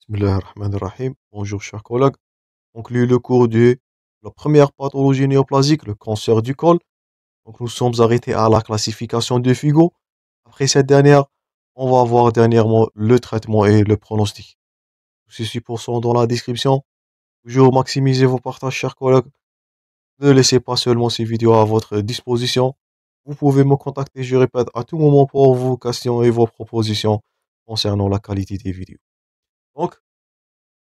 Bismillahirrahmanirrahim. Bonjour chers collègues. On conclut le cours de la première pathologie néoplasique, le cancer du col. Donc nous sommes arrêtés à la classification de Figo. Après cette dernière, on va voir dernièrement le traitement et le pronostic. Tous ces supports sont dans la description. Toujours maximisez vos partages chers collègues. Ne laissez pas seulement ces vidéos à votre disposition. Vous pouvez me contacter, je répète, à tout moment pour vos questions et vos propositions concernant la qualité des vidéos. Donc,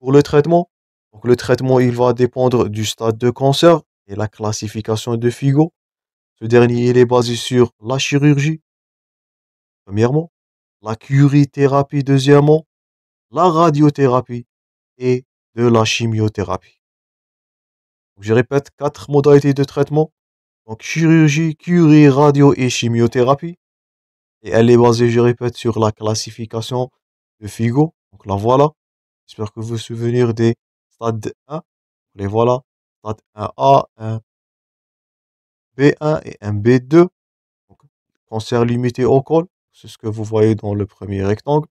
pour le traitement, il va dépendre du stade de cancer et la classification de Figo. Ce dernier, il est basé sur la chirurgie, premièrement, la curithérapie, deuxièmement, la radiothérapie et de la chimiothérapie. Donc, je répète, 4 modalités de traitement. Donc, chirurgie, curie, radio et chimiothérapie. Et elle est basée, je répète, sur la classification de Figo. Donc, la voilà. J'espère que vous vous souvenez des stades 1. Les voilà. Stade 1A, un B1 et un B2. Donc, cancer limité au col. C'est ce que vous voyez dans le premier rectangle.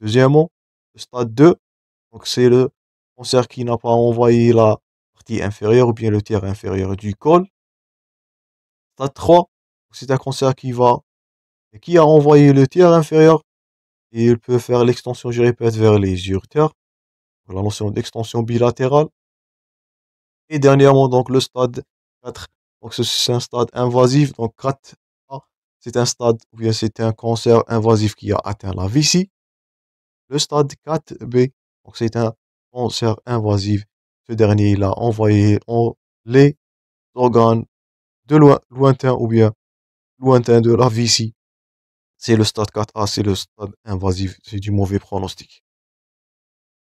Deuxièmement, le stade 2. Donc, c'est le cancer qui n'a pas envoyé la partie inférieure ou bien le tiers inférieur du col. Stade 3. C'est un cancer qui a envoyé le tiers inférieur et il peut faire l'extension, je répète, vers les uretères. La notion d'extension bilatérale. Et dernièrement, donc, le stade 4. Donc, c'est un stade invasif. Donc, 4A, c'est un stade, ou bien c'est un cancer invasif qui a atteint la vessie. Le stade 4B, donc, c'est un cancer invasif. Ce dernier, il a envoyé les organes de lointain ou bien lointain de la vessie. C'est le stade 4A, c'est le stade invasif. C'est du mauvais pronostic.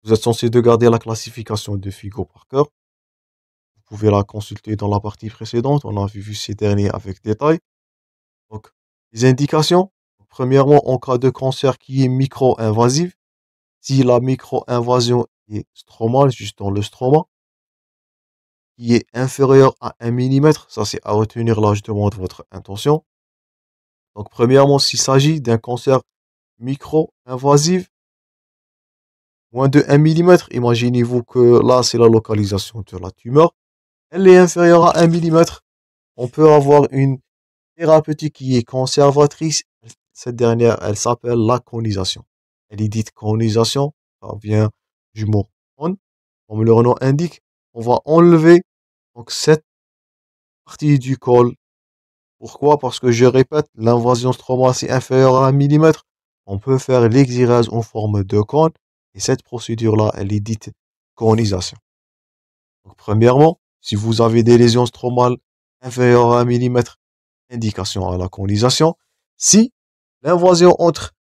Vous êtes censé de garder la classification de Figo par cœur. Vous pouvez la consulter dans la partie précédente. On a vu ces derniers avec détail. Donc, les indications. Premièrement, en cas de cancer qui est micro-invasif, si la micro-invasion est stromale, juste dans le stroma, qui est inférieure à 1 mm, ça c'est à retenir là, je demande votre intention. Donc, premièrement, s'il s'agit d'un cancer micro-invasif, moins de 1 mm, imaginez-vous que là, c'est la localisation de la tumeur. Elle est inférieure à 1 mm. On peut avoir une thérapeutique qui est conservatrice. Cette dernière, elle s'appelle la conisation. Elle est dite conisation, ça vient du mot on, comme le nom indique. On va enlever donc cette partie du col. Pourquoi? Parce que je répète, l'invasion stromale est inférieure à 1 mm. On peut faire l'exirase en forme de cône. Et cette procédure-là, elle est dite conisation. Donc, premièrement, si vous avez des lésions stromales inférieures à 1 mm, indication à la conisation. Si l'invasion entre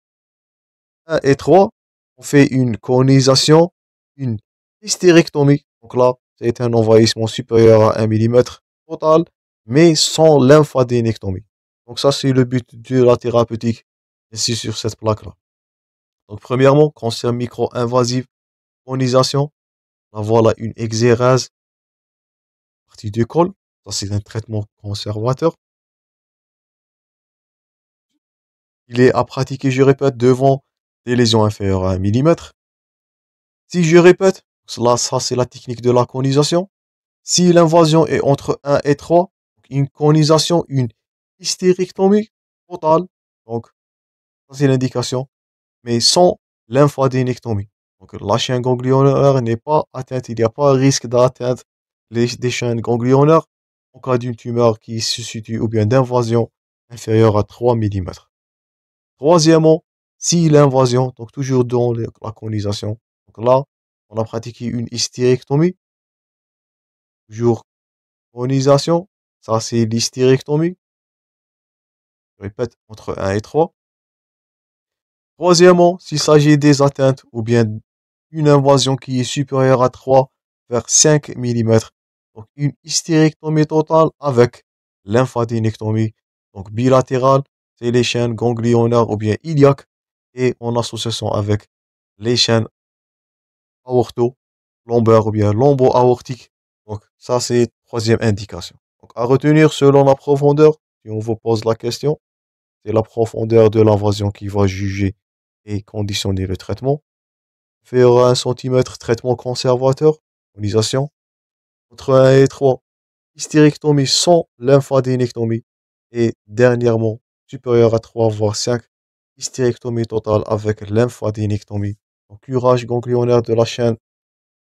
1 et 3, on fait une conisation, une hystérectomie. Donc là, c'est un envahissement supérieur à 1 mm total, mais sans lymphodénectomie. Donc ça, c'est le but de la thérapeutique ici sur cette plaque-là. Donc premièrement, cancer micro-invasif, conisation. Là, voilà une exérase, partie du col. Ça, c'est un traitement conservateur. Il est à pratiquer, je répète, devant des lésions inférieures à 1 mm. Si je répète, là, ça c'est la technique de la conisation. Si l'invasion est entre 1 et 3, une conisation, une hystérectomie totale. Donc, ça c'est l'indication, mais sans lymphodénectomie. Donc, la chaîne ganglionnaire n'est pas atteinte, il n'y a pas risque d'atteinte des chaînes ganglionnaires en cas d'une tumeur qui se situe ou bien d'invasion inférieure à 3 mm. Troisièmement, si l'invasion, donc toujours dans la conisation, donc là, on a pratiqué une hystérectomie, toujours conisation, ça c'est l'hystérectomie, je répète, entre 1 et 3. Troisièmement, s'il s'agit des atteintes ou bien une invasion qui est supérieure à 3 vers 5 mm, donc une hystérectomie totale avec lymphodénectomie, donc bilatérale, c'est les chaînes ganglionnaires ou bien iliaques, et en association avec les chaînes aorto-lombaires ou bien lombo-aortiques. Donc ça c'est troisième indication. Donc à retenir selon la profondeur, si on vous pose la question, c'est la profondeur de l'invasion qui va juger et conditionner le traitement. inférieur à 1 centimètre, traitement conservateur, colonisation. Entre 1 et 3, hystérectomie sans lymphodénectomie. Et dernièrement, supérieur à 3 voire 5, hystérectomie totale avec lymphodénectomie. Donc, curage ganglionnaire de la chaîne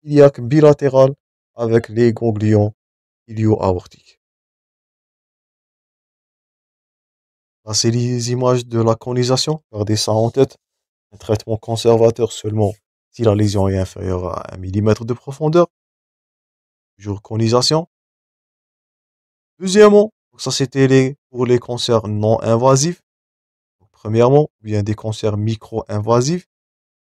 iliaque bilatérale avec les ganglions ilio-aortiques. Là, c'est les images de la conisation. Gardez ça en tête. Un traitement conservateur seulement si la lésion est inférieure à 1 millimètre de profondeur. Toujours conisation. Deuxièmement, ça c'était pour les cancers non invasifs. Premièrement, bien des cancers micro-invasifs.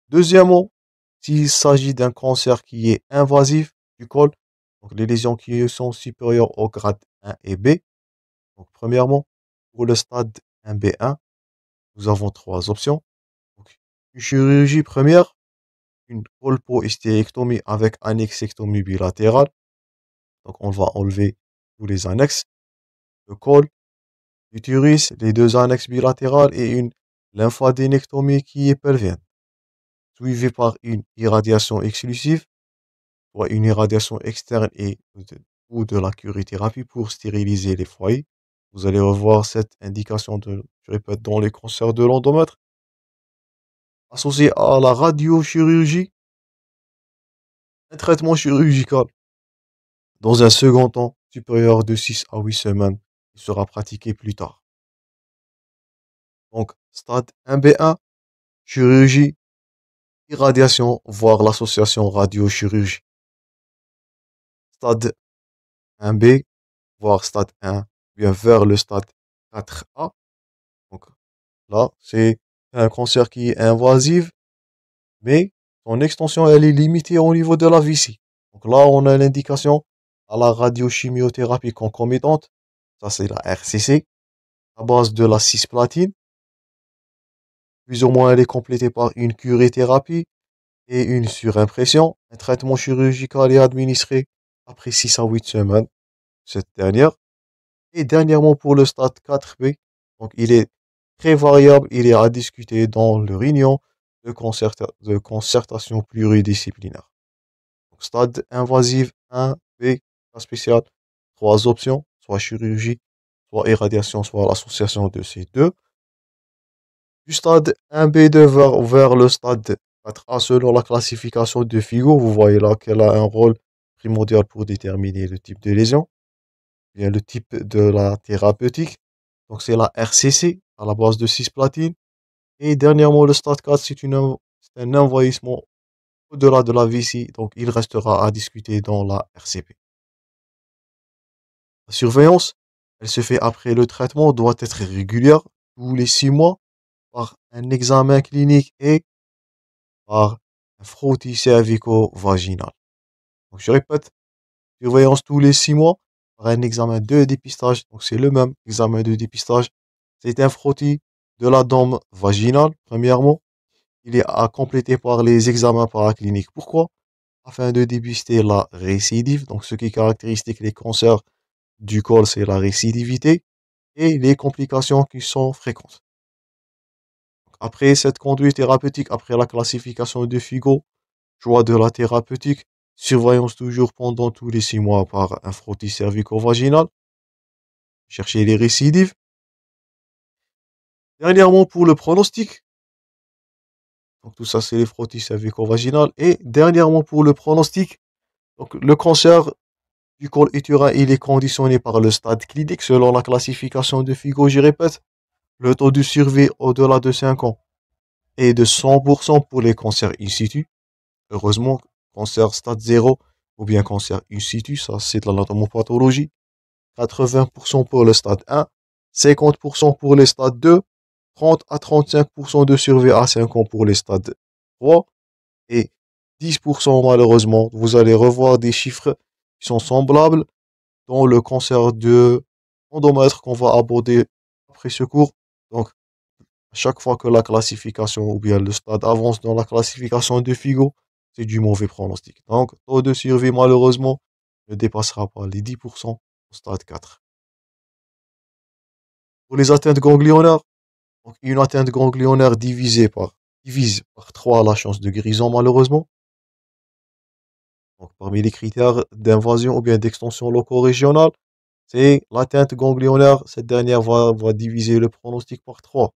Deuxièmement, s'il s'agit d'un cancer qui est invasif du col, donc les lésions qui sont supérieures au grade 1 et B. Donc premièrement, pour le stade 1B1, nous avons trois options. Donc, une chirurgie première, une colpo-hystérectomie avec annexectomie bilatérale. Donc on va enlever tous les annexes, le col, l'utérus, les deux annexes bilatérales et une lymphodénectomie qui est pelvienne, suivie par une irradiation exclusive, soit une irradiation externe ou de la curithérapie pour stériliser les foyers. Vous allez revoir cette indication je répète, dans les cancers de l'endomètre. Associé à la radiochirurgie, un traitement chirurgical dans un second temps supérieur de 6 à 8 semaines, il sera pratiqué plus tard. Donc, stade 1B1, chirurgie, irradiation, voire l'association radiochirurgie. Stade 1B, voire stade 1, bien vers le stade 4A. Donc là, c'est un cancer qui est invasif, mais son extension, elle est limitée au niveau de la vessie. Donc là, on a l'indication à la radiochimiothérapie concomitante. Ça, c'est la RCC, à base de la cisplatine. Plus ou moins, elle est complétée par une curithérapie et une surimpression. Un traitement chirurgical est administré après 6 à 8 semaines, cette dernière. Et dernièrement, pour le stade 4B, donc il est très variable, il est à discuter dans le réunion de concertation pluridisciplinaire. Donc, stade invasif 1B, cas spécial, trois options, soit chirurgie, soit irradiation, soit l'association de ces deux. Du stade 1B2 vers le stade 4A selon la classification de Figo, vous voyez là qu'elle a un rôle primordial pour déterminer le type de lésion, bien le type de la thérapeutique. Donc c'est la RCC à la base de cisplatine. Et dernièrement, le stade 4, c'est un envahissement au-delà de la vessie, donc il restera à discuter dans la RCP. La surveillance, elle se fait après le traitement, doit être régulière, tous les 6 mois, par un examen clinique et par un frottis cervico-vaginal. Donc je répète, surveillance tous les 6 mois par un examen de dépistage. Donc c'est le même examen de dépistage. C'est un frottis de la dôme vaginale, premièrement. Il est à compléter par les examens paracliniques. Pourquoi? Afin de dépister la récidive. Donc ce qui caractérise les cancers du col, c'est la récidivité et les complications qui sont fréquentes. Après cette conduite thérapeutique, après la classification de Figo, choix de la thérapeutique, surveillance toujours pendant tous les 6 mois par un frottis cervico-vaginal, chercher les récidives. Dernièrement, pour le pronostic, donc tout ça c'est les frottis cervico-vaginal. Et dernièrement, pour le pronostic, donc le cancer du col utérin, il est conditionné par le stade clinique selon la classification de Figo, j'y répète. Le taux de survie au-delà de 5 ans est de 100% pour les cancers in situ. Heureusement, cancer stade 0 ou bien cancer in situ, ça c'est de l'anatomopathologie. 80% pour le stade 1, 50% pour les stades 2, 30 à 35% de survie à 5 ans pour les stades 3 et 10% malheureusement. Vous allez revoir des chiffres qui sont semblables dans le cancer de endomètre qu'on va aborder après ce cours. Donc, à chaque fois que la classification ou bien le stade avance dans la classification de Figo, c'est du mauvais pronostic. Donc, taux de survie, malheureusement, ne dépassera pas les 10% au stade 4. Pour les atteintes ganglionnaires, donc une atteinte ganglionnaire divisée par divise par 3 la chance de guérison malheureusement. Donc, parmi les critères d'invasion ou bien d'extension loco-régionale, c'est l'atteinte ganglionnaire. Cette dernière va diviser le pronostic par 3.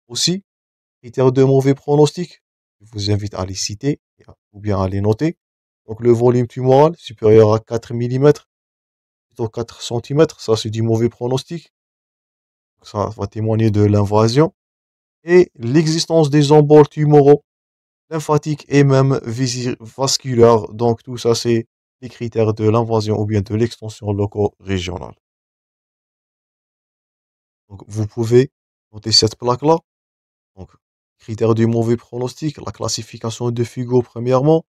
Aussi, critères de mauvais pronostic, je vous invite à les citer ou bien à les noter. Donc, le volume tumoral supérieur à 4 millimètres, plutôt 4 centimètres, ça c'est du mauvais pronostic. Ça va témoigner de l'invasion. Et l'existence des emboles tumoraux, lymphatiques et même vasculaires. Donc, tout ça, c'est les critères de l'invasion ou bien de l'extension loco-régionale. Donc, vous pouvez noter cette plaque-là. Donc, critères du mauvais pronostic, la classification de Figo, premièrement,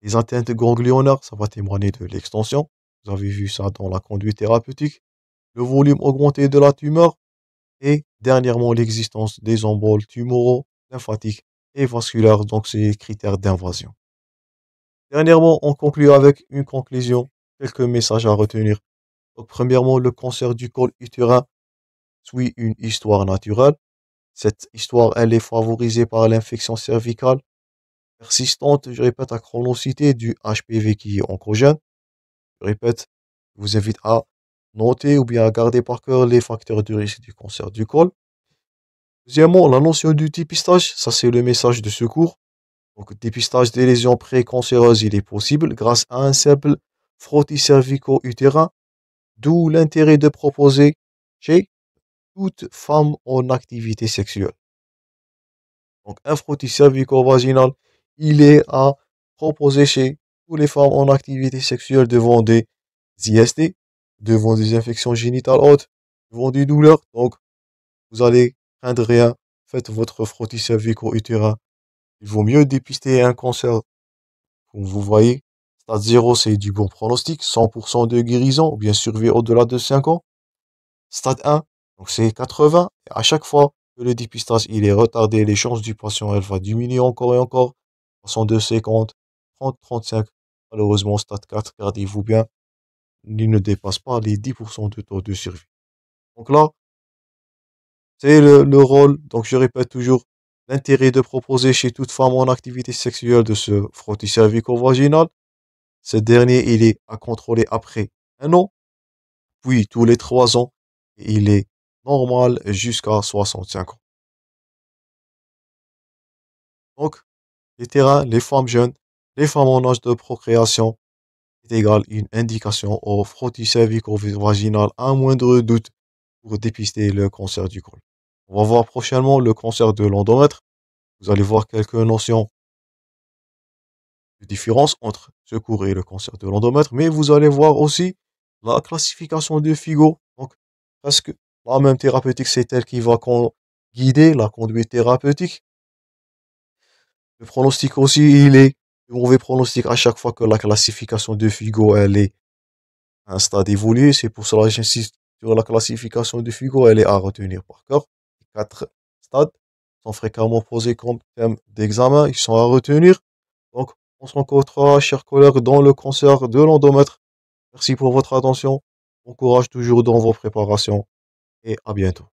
les atteintes ganglionnaires, ça va témoigner de l'extension. Vous avez vu ça dans la conduite thérapeutique. Le volume augmenté de la tumeur et dernièrement l'existence des emboles tumoraux, lymphatiques et vasculaires. Donc, c'est les critères d'invasion. Dernièrement, on conclut avec une conclusion, quelques messages à retenir. Donc, premièrement, le cancer du col utérin suit une histoire naturelle. Cette histoire, elle est favorisée par l'infection cervicale persistante, je répète, à chronicité du HPV qui est oncogène. Je répète, je vous invite à noter ou bien à garder par cœur les facteurs de risque du cancer du col. Deuxièmement, la notion du dépistage, ça c'est le message de secours. Donc, dépistage des lésions précancéreuses, il est possible grâce à un simple frottis cervico-utérin, d'où l'intérêt de proposer chez toute femme en activité sexuelle. Donc, un frottis cervico-vaginal, il est à proposer chez toutes les femmes en activité sexuelle devant des IST, devant des infections génitales hautes, devant des douleurs. Donc, vous allez craindre rien. Faites votre frottis cervico-utérin. Il vaut mieux dépister un cancer. Comme vous voyez, stade 0, c'est du bon pronostic, 100% de guérison, ou bien survie au-delà de 5 ans. Stade 1, donc c'est 80. Et à chaque fois que le dépistage il est retardé, les chances du patient elles vont diminuer encore et encore. Passant de 50, 30, 35. Malheureusement, stade 4, gardez-vous bien, il ne dépasse pas les 10% de taux de survie. Donc là, c'est le rôle, donc je répète toujours, l'intérêt de proposer chez toute femme en activité sexuelle de ce frottis cervico-vaginal. Ce dernier, il est à contrôler après 1 an, puis tous les 3 ans, et il est normal jusqu'à 65 ans. Donc, les terrains, les femmes jeunes, les femmes en âge de procréation, est égal une indication au frottis cervico-vaginal à moindre doute pour dépister le cancer du col. On va voir prochainement le cancer de l'endomètre. Vous allez voir quelques notions de différence entre secours et le cancer de l'endomètre, mais vous allez voir aussi la classification de Figo. Donc, presque la même thérapeutique, c'est elle qui va guider la conduite thérapeutique. Le pronostic aussi, il est de mauvais pronostic à chaque fois que la classification de Figo, elle est à un stade évolué. C'est pour cela que j'insiste sur la classification de Figo, elle est à retenir par cœur. Les 4 stades sont fréquemment posés comme thème d'examen, ils sont à retenir. Donc, on se rencontrera, chers collègues, dans le cancer de l'endomètre. Merci pour votre attention. Bon courage toujours dans vos préparations et à bientôt.